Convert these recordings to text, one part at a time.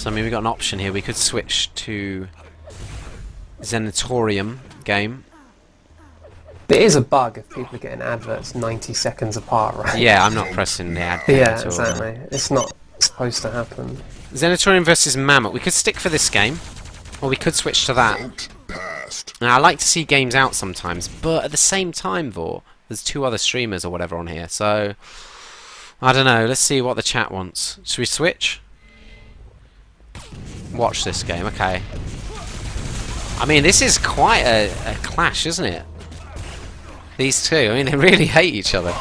So I mean, we got an option here. We could switch to Zenitorium game. There is a bug if people are getting adverts 90 seconds apart, right? Yeah, I'm not pressing the ad. Yeah, exactly. It's not supposed to happen. Zenitorium versus Mammoth. We could stick for this game, or we could switch to that. Now, I like to see games out sometimes, but at the same time, Vor, there's 2 other streamers or whatever on here, so I don't know. Let's see what the chat wants. Should we switch? Watch this game, okay. I mean, this is quite a clash, isn't it? These two, I mean, they really hate each other.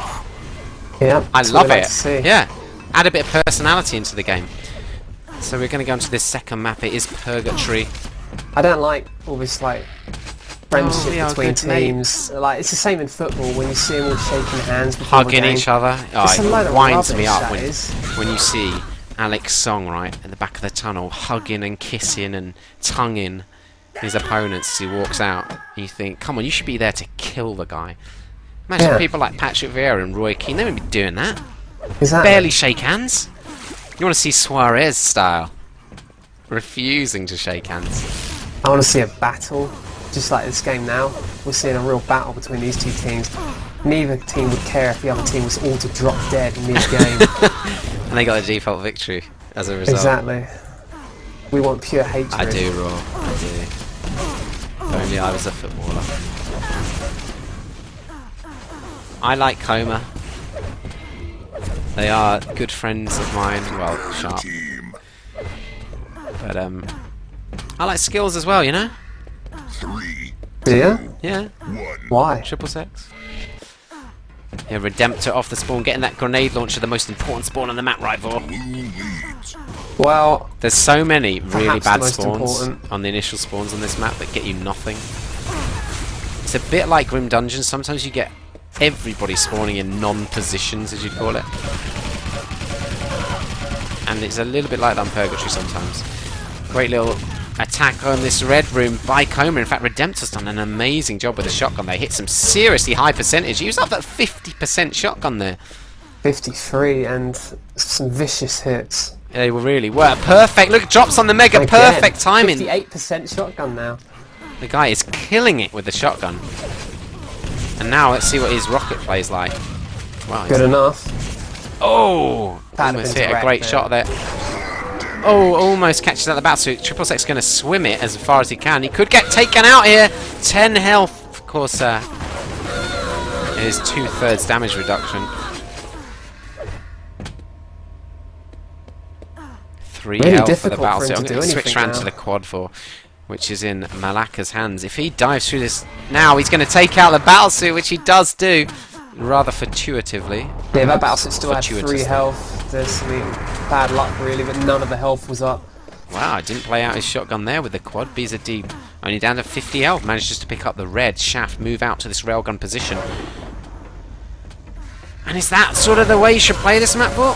Yeah, I love it. Yeah, add a bit of personality into the game. So we're going to go into this second map. It is Purgatory. I don't like all this like friendship between teams. Like it's the same in football when you see them all shaking hands, hugging each other. Oh, it winds me up when you see Alex Song right at the back of the tunnel, hugging and kissing and tonguing his opponents as he walks out. You think, come on, you should be there to kill the guy. Imagine people like Patrick Vieira and Roy Keane. They wouldn't be doing that. Exactly. Barely shake hands. You want to see Suarez style, refusing to shake hands. I want to see a battle, just like this game now. We're seeing a real battle between these 2 teams. Neither team would care if the other team was all to drop dead mid-game. And they got a default victory as a result. Exactly. We want pure hatred. I do, Raw. I do. If only I was a footballer. I like Coma. They are good friends of mine. Well, Sharp. But I like skillz as well, you know? 3, Yeah? Yeah. 1. Why? Triple sex. Yeah, Redemptor off the spawn, getting that grenade launcher, the most important spawn on the map, right, Vor? Well, there's so many really bad spawns on the initial spawns on this map that get you nothing. It's a bit like Grim Dungeons. Sometimes you get everybody spawning in non-positions, as you'd call it. And it's a little bit like that on Purgatory sometimes. Great little attack on this red room by Coma. In fact, Redemptor's done an amazing job with the shotgun. They hit some seriously high percentage. He was up that 50% shotgun there. 53 and some vicious hits. They were really perfect. Look, drops on the Mega. Again, perfect timing. 58% shotgun now. The guy is killing it with the shotgun. And now let's see what his rocket plays like. Wow, good enough. Oh, almost hit a great shot there. Oh, almost catches out the battlesuit. Triple Six going to swim it as far as he can. He could get taken out here. 10 health. Of course, it is 2/3 damage reduction. 3 really health for the battlesuit. I'm going to switch around to the quad 4, which is in Malaka's hands. If he dives through this now, he's going to take out the battlesuit, which he does do rather fortuitively. Yeah, that battlesuit still had 3 health. There's some bad luck really, but none of the health was up. Wow, I didn't play out his shotgun there with the quad. BZD only down to 50 health. Managed just to pick up the red shaft, move out to this railgun position. And is that sort of the way you should play this map, Vor?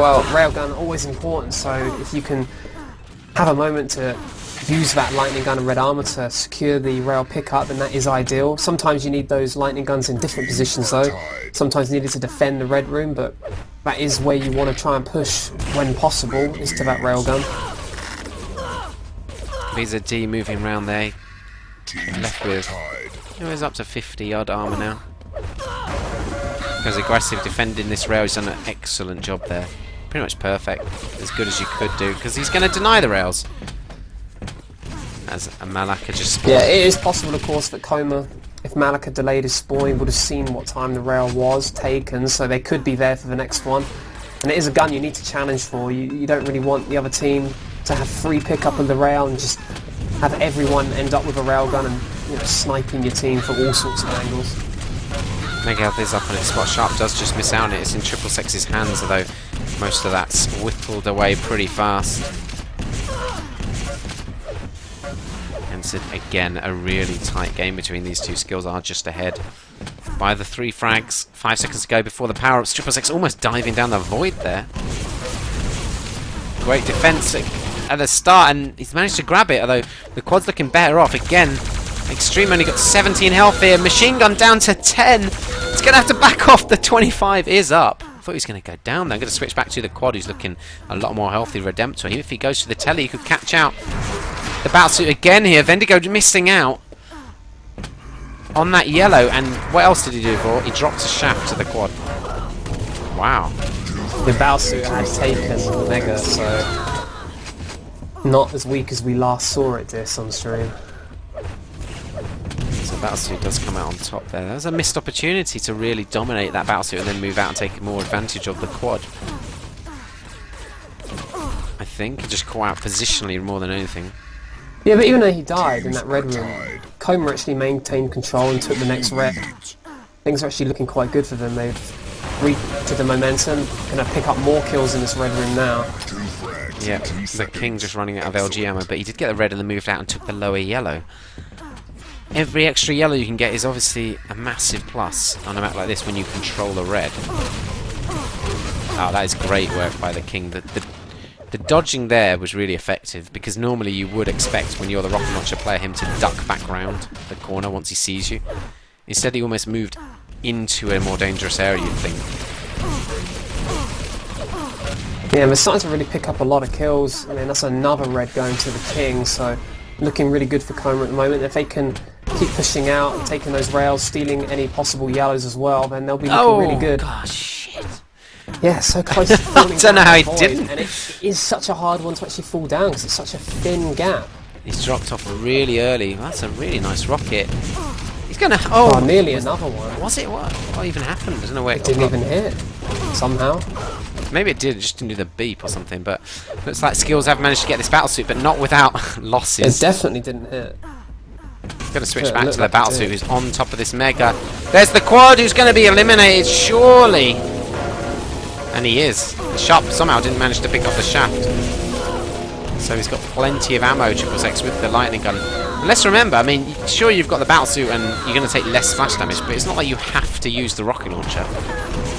Well, railgun always important, so if you can have a moment to use that lightning gun and red armor to secure the rail pickup, then that is ideal. Sometimes you need those lightning guns in different positions though. Sometimes needed to defend the red room, but that is where you want to try and push when possible, is to that railgun. BZD moving around there. Left with, he's up to 50 odd armor now. Goes aggressive defending this rail. He's done an excellent job there. Pretty much perfect, as good as you could do, because he's going to deny the rails. As a Malaka just spawned. Yeah, it is possible, of course, that Coma, if Malaka delayed his spawn, he would have seen what time the rail was taken, so they could be there for the next one. And it is a gun you need to challenge for. You don't really want the other team to have free pickup of the rail and just have everyone end up with a railgun and sniping your team from all sorts of angles. Mega Health is up on its spot. Sharp does just miss out on it. It's in Triple Sex's hands, although most of that's whittled away pretty fast. And so again, a really tight game between these two. Skillz are just ahead by the 3 frags. 5 seconds to go before the power-ups. Triple Sex almost diving down the void there. Great defense at the start, and he's managed to grab it, although the quad's looking better off. Again, Extreme only got 17 health here. Machine gun down to 10. It's going to have to back off. The 25 is up. thought he was going to go down there. I'm going to switch back to the quad, who's looking a lot more healthy. Redemptor. If he goes for the telly, he could catch out the Batsuit again here. Vendigo missing out on that yellow. And what else did he do for? He dropped a shaft to the quad. Wow. The Batsuit had taken the Mega, so not as weak as we last saw it this on stream. So Batsuit does come out on top there. That was a missed opportunity to really dominate that Batsuit and then move out and take more advantage of the quad. I think he just caught out positionally more than anything. Yeah, but even though he died in that red room, Coma actually maintained control and took the next red. Things are actually looking quite good for them. They've reached the momentum, going to pick up more kills in this red room now. Yeah, the King just running out of LG ammo, but he did get the red and then moved out and took the lower yellow. Every extra yellow you can get is obviously a massive plus on a map like this when you control the red. Oh, that is great work by the King. The dodging there was really effective, because normally you would expect when you're the rocket launcher player him to duck back round the corner once he sees you. Instead he almost moved into a more dangerous area, you'd think. Yeah, we're starting to really pick up a lot of kills. I mean, that's another red going to the King, so looking really good for Coma at the moment. If they can keep pushing out and taking those rails, stealing any possible yellows as well, then they'll be looking really good. Oh, gosh, shit. Yeah, so close to falling I don't know how he didn't. And it is such a hard one to actually fall down because it's such a thin gap. He's dropped off really early. That's a really nice rocket. He's gonna... Oh, nearly another one. Was it? What even happened? I don't know where it didn't even hit. Somehow. Maybe it did, just didn't do the beep or something, but looks like skillz have managed to get this Battlesuit, but not without losses. It definitely didn't hit. Going to switch back to the Battlesuit, who's on top of this Mega. There's the quad, who's going to be eliminated, surely. And he is. The Sharp somehow didn't manage to pick up the shaft. So he's got plenty of ammo, XXX, with the lightning gun. And let's remember, I mean, sure you've got the Battlesuit and you're going to take less splash damage, but it's not like you have to use the rocket launcher.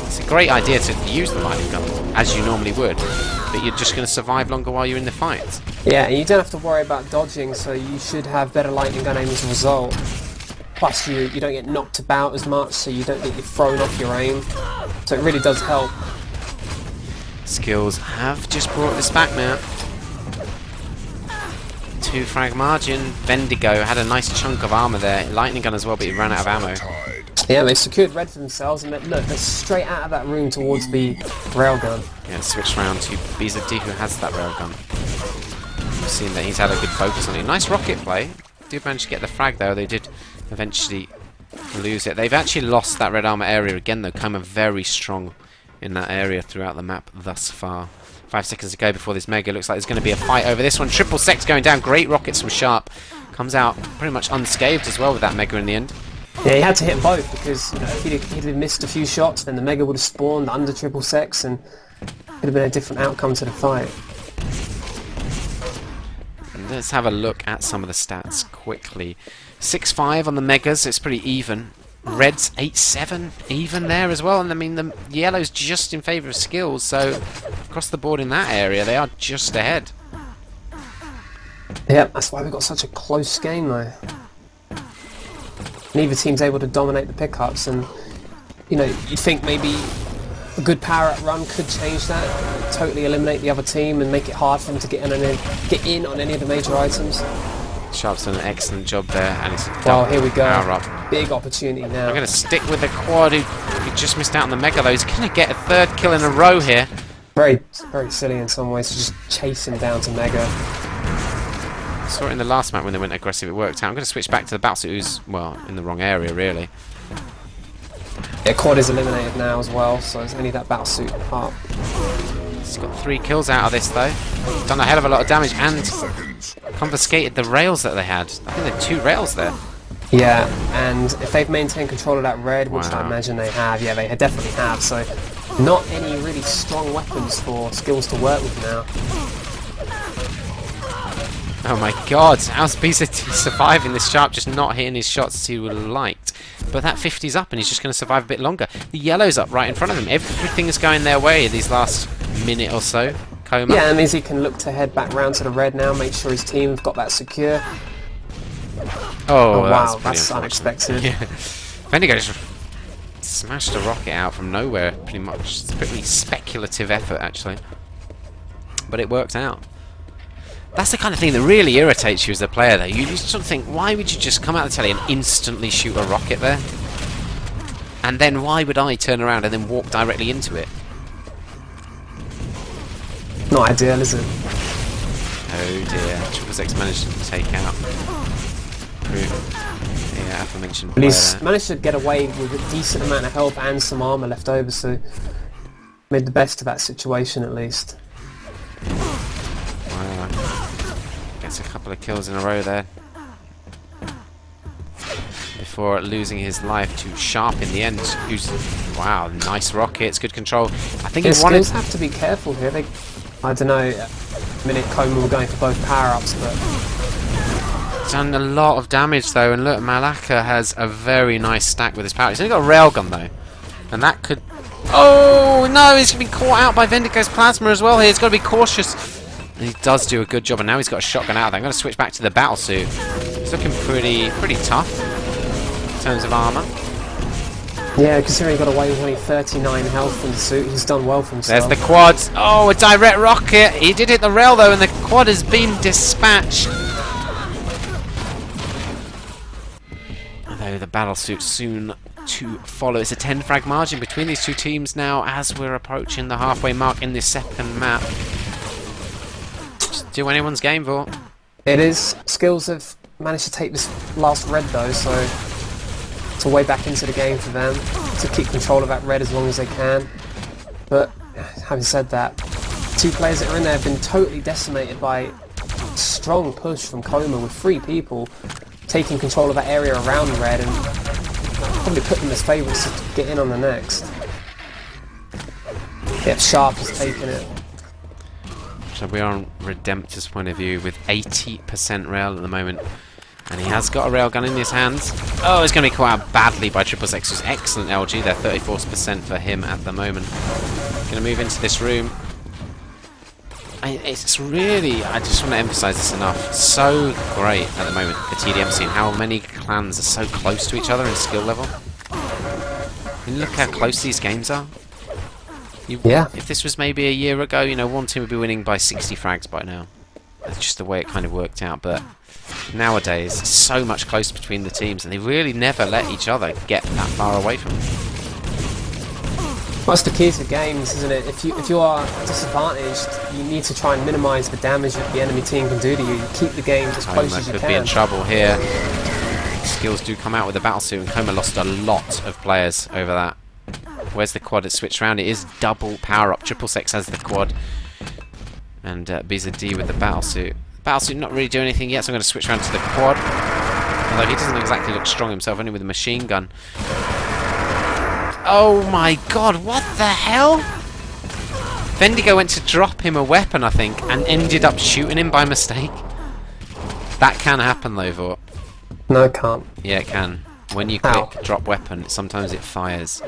It's a great idea to use the lightning gun, as you normally would, but you're just going to survive longer while you're in the fight. Yeah, and you don't have to worry about dodging, so you should have better lightning gun aim as a result. Plus, you don't get knocked about as much, so you don't get thrown off your aim. So it really does help. skillz have just brought this back now. 2 frag margin. Vendigo had a nice chunk of armor there. Lightning gun as well, but he ran out of ammo. Yeah, they've secured red for themselves, and look, they're straight out of that room towards the railgun. Yeah, switch round to BZD, who has that railgun. We've seen that he's had a good focus on it. Nice rocket play. Did manage to get the frag though. They did eventually lose it. They've actually lost that red armor area again though. Coma very strong in that area throughout the map thus far. 5 seconds to go before this Mega. Looks like there's going to be a fight over this one. Triple Sex going down. Great rockets from Sharp. Comes out pretty much unscathed as well with that Mega in the end. Yeah, he had to hit both because if he'd have missed a few shots, then the Mega would have spawned under Triple Sex and it could have been a different outcome to the fight. And let's have a look at some of the stats quickly. 6-5 on the Megas. It's pretty even. Red's 8-7, even there as well. And I mean, the yellow's just in favour of skillz, so across the board in that area, they are just ahead. Yep, that's why we've got such a close game though. Neither team's able to dominate the pickups, and you know, you'd think maybe a good power-up run could change that, totally eliminate the other team and make it hard for them to get in on any of the major items. Sharp's done an excellent job there, and it's a well, here we go. Power up. Big opportunity now. I'm going to stick with the quad, who just missed out on the Mega though. He's going to get a 3rd kill in a row here. Very, very silly in some ways to just chase him down to Mega. Saw it in the last map when they went aggressive, it worked out. I'm going to switch back to the Battlesuit, who's, well, in the wrong area really. Yeah, quad is eliminated now as well, so it's only that Battlesuit up. He's got 3 kills out of this though. Done a hell of a lot of damage and confiscated the rails that they had. I think there are 2 rails there. Yeah, and if they've maintained control of that red, which I imagine they have, yeah, they definitely have, so not any really strong weapons for skillz to work with now. Oh my god, how's BZT surviving this Sharp just not hitting his shots as he would have liked? But that 50's up and he's just going to survive a bit longer. The yellow's up right in front of him. Everything is going their way these last minute or so. Coma. Yeah, that means he can look to head back round to the red now, make sure his team have got that secure. Oh wow, that's unexpected. Yeah. Vendigo just Smashed a rocket out from nowhere, pretty much. It's a pretty speculative effort, actually. But it worked out. That's the kind of thing that really irritates you as a player, though. You just sort of think, why would you just come out of the telly and instantly shoot a rocket there? And then why would I turn around and then walk directly into it? Not ideal, is it? Oh dear. XXV managed to take out the aforementioned But player he's there. managed to get away with a decent amount of health and some armor left over, so made the best of that situation at least. Wow. Gets a couple of kills in a row there. Before losing his life to Sharp in the end, who's... Wow, nice rockets, good control. I think he wanted... skillz have to be careful here. They, I don't know, a minute Coma were going for both power-ups, but... Done a lot of damage though, and look, Malaka has a very nice stack with his power. He's only got a railgun though, and that could... Oh no, he's going to be caught out by Vendigo's plasma as well here. He's got to be cautious. And he does do a good job, and now he's got a shotgun out there. I'm going to switch back to the battlesuit. He's looking pretty tough in terms of armor. Yeah, considering he got away with only 39 health from the suit, he's done well for himself. There's the quads. Oh, a direct rocket. He did hit the rail though, and the quad has been dispatched. Although the battlesuit soon to follow. It's a 10 frag margin between these two teams now as we're approaching the halfway mark in this second map. Just do anyone's game, Vaught. It is. skillz have managed to take this last red though, so it's a way back into the game for them to keep control of that red as long as they can. But having said that, two players that are in there have been totally decimated by a strong push from Coma with 3 people taking control of that area around red and probably put them as favourites to get in on the next. Yep, Sharp has taken it. So we're on Redemptor's point of view with 80% rail at the moment. And he has got a railgun in his hands. Oh, he's going to be caught out badly by XXV's excellent LG there. 34% for him at the moment. Going to move into this room. It's really, I just want to emphasise this enough, so great at the moment, the TDM scene, how many clans are so close to each other in skill level. I mean, look how close these games are. Yeah. If this was maybe a year ago, you know, one team would be winning by 60 frags by now. That's just the way it kind of worked out, but nowadays, it's so much closer between the teams, and they really never let each other get that far away from them. Well, that's the key to games, isn't it? If you are disadvantaged, you need to try and minimise the damage that the enemy team can do to you. You keep the game as close as you can. Could be in trouble here. skillz do come out with a battlesuit, and Coma lost a lot of players over that. Where's the quad? It's switched around. It is double power up. XXX has the quad, and BZD with the battlesuit. Battlesuit not really doing anything yet, so I'm going to switch around to the quad. Although he doesn't exactly look strong himself, only with a machine gun. Oh my god, what the hell? Vendigo went to drop him a weapon, I think, and ended up shooting him by mistake. That can happen though, Vaught. No, it can't. Yeah, it can. When you click drop weapon, sometimes it fires.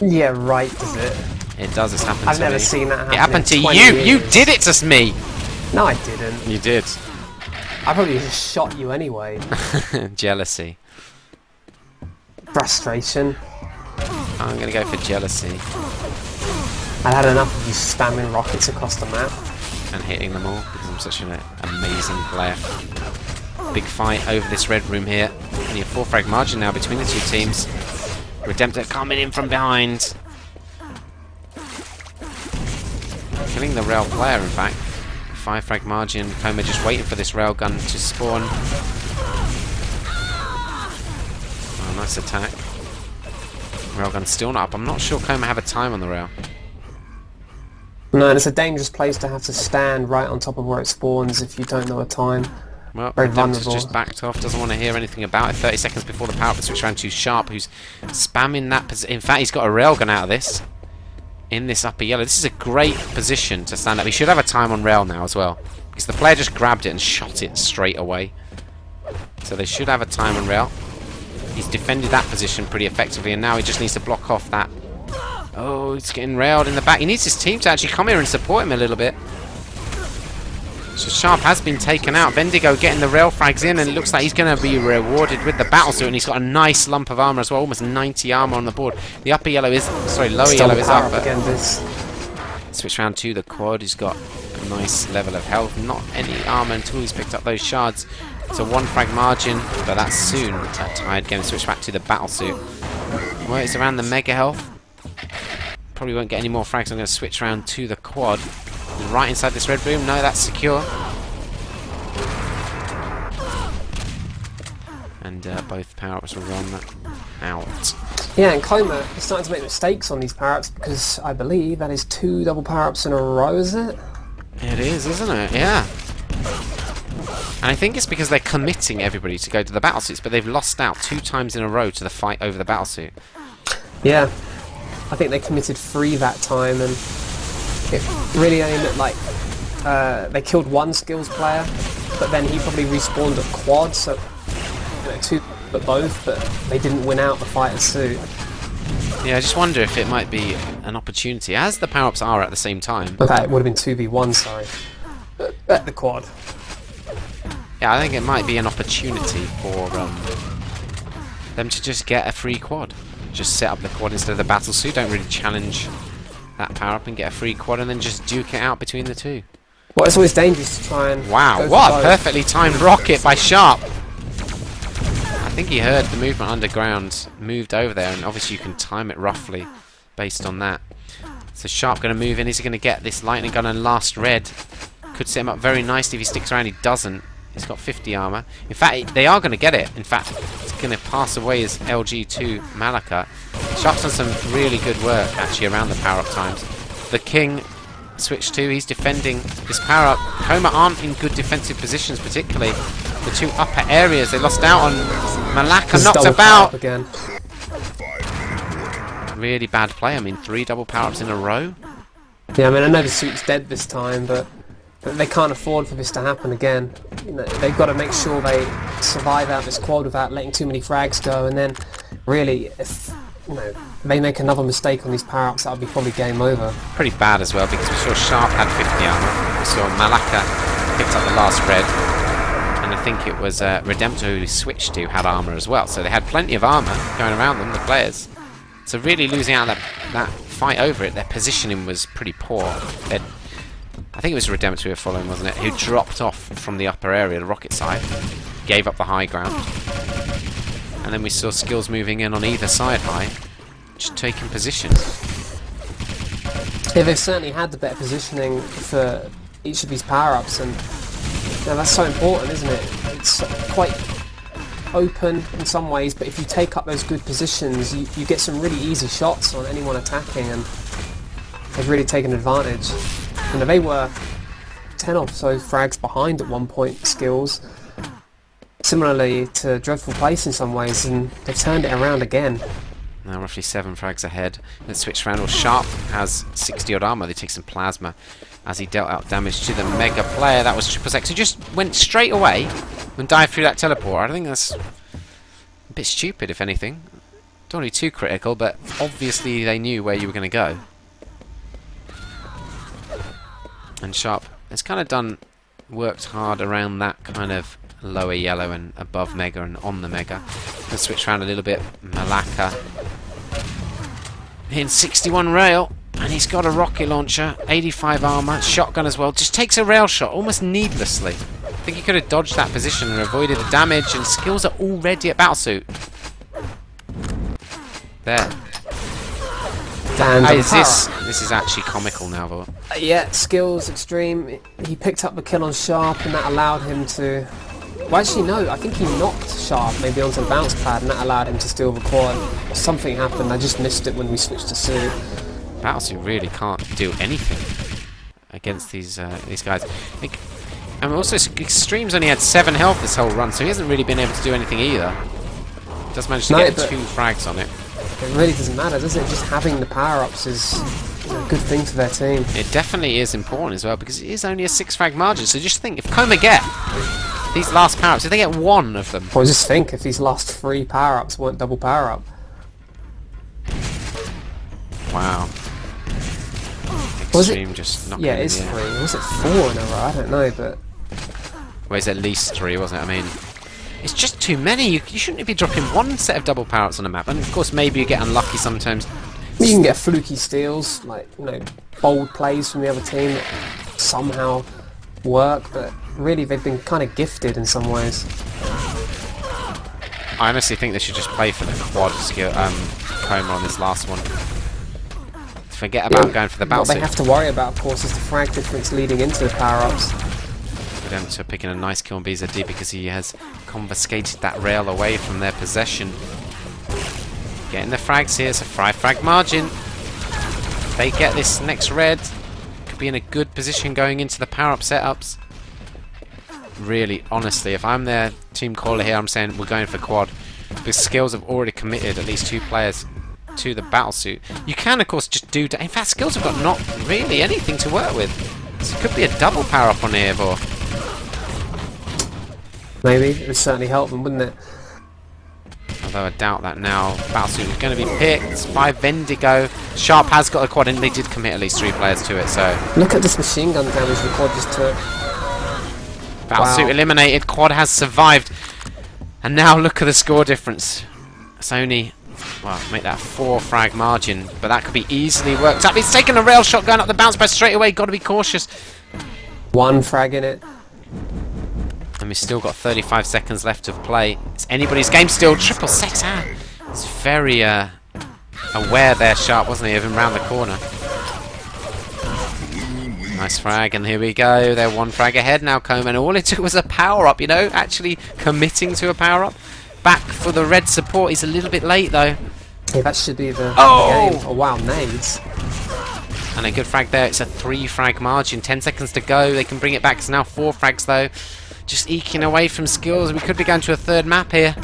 Yeah, right, does it? It does, it's happened to me. I've never seen that happen. It happened to you! Years. You did it to me! No, I didn't. You did. I probably just shot you anyway. Jealousy. Frustration. I'm gonna go for jealousy. I'd had enough of you spamming rockets across the map. And hitting them all, because I'm such an amazing player. Big fight over this red room here. Only a 4 frag margin now between the two teams. Redemptor coming in from behind. Killing the rail player, in fact. 5 frag margin. Coma just waiting for this railgun to spawn. Oh, nice attack. Railgun's still not up. I'm not sure Coma have a time on the rail. No, and it's a dangerous place to have to stand right on top of where it spawns if you don't know a time. Well, Very Redemptor's vulnerable. just backed off, doesn't want to hear anything about it. 30 seconds before the power-up, switch around to Sharp, who's spamming that position. In fact, he's got a railgun out of this. In this upper yellow. This is a great position to stand up. He should have a time on rail now as well, because the player just grabbed it and shot it straight away. So they should have a time on rail. He's defended that position pretty effectively, and now he just needs to block off that. Oh, he's getting railed in the back. He needs his team to actually come here and support him a little bit. So Sharp has been taken out. Vendigo getting the rail frags in, and it looks like he's going to be rewarded with the battle suit, and he's got a nice lump of armor as well, almost 90 armor on the board. The upper yellow is, sorry, lower yellow is up. Again, this. Switch round to the quad. He's got a nice level of health, not any armor until he's picked up those shards. It's a 1 frag margin, but that's soon. Tired game. Switch back to the battle suit. Well, it's around the mega health. Probably won't get any more frags. I'm going to switch around to the quad. Right inside this red room. No, that's secure. And both power-ups will run out. Yeah, and Coma is starting to make mistakes on these power-ups because I believe that is 2 double power-ups in a row, is it? It is, isn't it? Yeah. And I think it's because they're committing everybody to go to the battlesuits, but they've lost out 2 times in a row to the fight over the battlesuit. Yeah. I think they committed 3 that time, and it really only looked like they killed 1 skills player, but then he probably respawned at quad, so 2 but both, but they didn't win out the fighter's suit. Yeah, I just wonder if it might be an opportunity, as the power-ups are at the same time. Okay, it would have been 2v1, sorry. At the quad. Yeah, I think it might be an opportunity for them to just get a free quad. Just set up the quad instead of the battle suit, don't really challenge that power-up and get a free quad, and then just duke it out between the 2. Well, it's always dangerous to try and... Wow, what a perfectly timed rocket by Sharp! I think he heard the movement underground, moved over there, and obviously you can time it roughly based on that. So Sharp going to move in. Is he going to get this lightning gun and last red? Could set him up very nicely if he sticks around. He doesn't. He's got 50 armor. In fact, they are going to get it. In fact, it's going to pass away as LG2 Malaka. Sharp's done some really good work actually around the power-up times. The King switch 2. He's defending this power-up. Coma aren't in good defensive positions, particularly the 2 upper areas. They lost out on Malaka, knocked about. Again. Really bad play. I mean, 3 double power-ups in a row. Yeah, I mean, I know the suit's dead this time, but they can't afford for this to happen again. You know, they've got to make sure they survive out this quad without letting too many frags go, and then really, if they make another mistake on these power-ups, that would be probably game over. Pretty bad as well, because we saw Sharp had 50 armor. We saw Malaka picked up the last red, and I think it was Redemptor who switched to had armor as well. So they had plenty of armor going around them, the players. So really losing out that fight over it, their positioning was pretty poor. I think it was Redemptor who were following, wasn't it? Who dropped off from the upper area, the rocket side, gave up the high ground. And then we saw skillz moving in on either side high, just taking position. Yeah, they've certainly had the better positioning for each of these power-ups, and that's so important, isn't it? It's quite open in some ways, but if you take up those good positions, you get some really easy shots on anyone attacking, and they've really taken advantage. You know, they were 10 or so frags behind at one point, skillz. Similarly to Dreadful Place in some ways, and they've turned it around again. Now roughly 7 frags ahead. Let's switch around. Well, Sharp has 60 odd armor. They take some plasma as he dealt out damage to the mega player. That was XXX, who just went straight away and dived through that teleport. I think that's a bit stupid, if anything. Don't want to be too critical, but obviously they knew where you were going to go. And Sharp has kind of worked hard around that kind of lower yellow and above mega and on the mega. Let's switch around a little bit. Malaka in 61 rail, and he's got a rocket launcher, 85 armor, shotgun as well. Just takes a rail shot almost needlessly. I think he could have dodged that position and avoided the damage, and skillz are already at battlesuit. There. And This is actually comical now, though. Yeah, skillz extreme. He picked up the kill on Sharp, and that allowed him to... Well, actually, no, I think he knocked Sharp maybe onto the bounce pad, and that allowed him to steal the quad. Something happened, I just missed it when we switched to suit. Battlesuit really can't do anything against these guys. And also, Extreme's only had 7 health this whole run, so he hasn't really been able to do anything either. He does manage to get 2 frags on it. It really doesn't matter, does it? Just having the power-ups is a good thing for their team. It definitely is important as well, because it is only a 6 frag margin. So just think, if Coma get these last power-ups, if they get 1 of them... Well, just think, if these last 3 power-ups weren't double power-up. Wow. Was Extreme it? just knocking Yeah, it is 3. Was it 4 in a row? I don't know, but Well, it's at least 3, wasn't it? I mean, it's just too many. You shouldn't be dropping one set of double power-ups on a map. And of course, maybe you get unlucky sometimes. You can get fluky steals, like, you know, bold plays from the other team that somehow work, but really they've been kind of gifted in some ways. I honestly think they should just play for the quad skill, coma on this last one. Forget about going for the battle What they have to worry about, of course, is the frag difference leading into the power-ups. Redemptor picking a nice kill on BZD because he has confiscated that rail away from their possession. Getting the frags here, it's a 5 frag margin. They get this next red. Could be in a good position going into the power-up setups. Really, honestly, if I'm their team caller here, I'm saying we're going for quad. Because skillz have already committed at least 2 players to the battle suit. You can, of course, just do... In fact, skillz have got not really anything to work with. So it could be a double power-up on here, or... Maybe. It would certainly help them, wouldn't it? Although I doubt that now. Battlesuit is going to be picked. 5 Vendigo. Sharp has got a quad, and they did commit at least 3 players to it, so... Look at this machine gun damage the quad just took. Battlesuit eliminated. Quad has survived. And now look at the score difference. It's only... Well, make that 4 frag margin, but that could be easily worked up. He's taken a rail shot going up the bounce pad straight away. Got to be cautious. 1 frag in it. And we've still got 35 seconds left to play. It's anybody's game still. Triple sex. It's very aware there, Sharp, wasn't he? Of him round the corner. Nice frag, and here we go. They're 1 frag ahead now, Coma. And all it took was a power-up, you know? Actually committing to a power-up. Back for the red support. He's a little bit late, though. Yeah, that should be the game. Oh, wow, nades. And a good frag there. It's a 3 frag margin. 10 seconds to go. They can bring it back. It's now 4 frags, though. Just eking away from skillz. We could be going to a 3rd map here.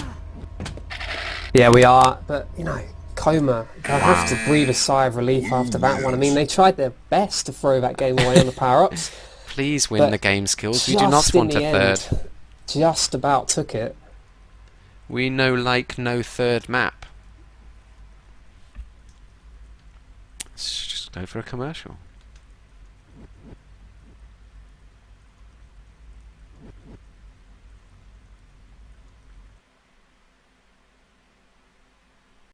Yeah, we are. But, you know, Coma, they'll have to breathe a sigh of relief after that one. I mean, they tried their best to throw that game away on the power-ups. Please win the game, skillz. We do not want a 3rd. Just about took it. We no 3rd map. Let's just go for a commercial.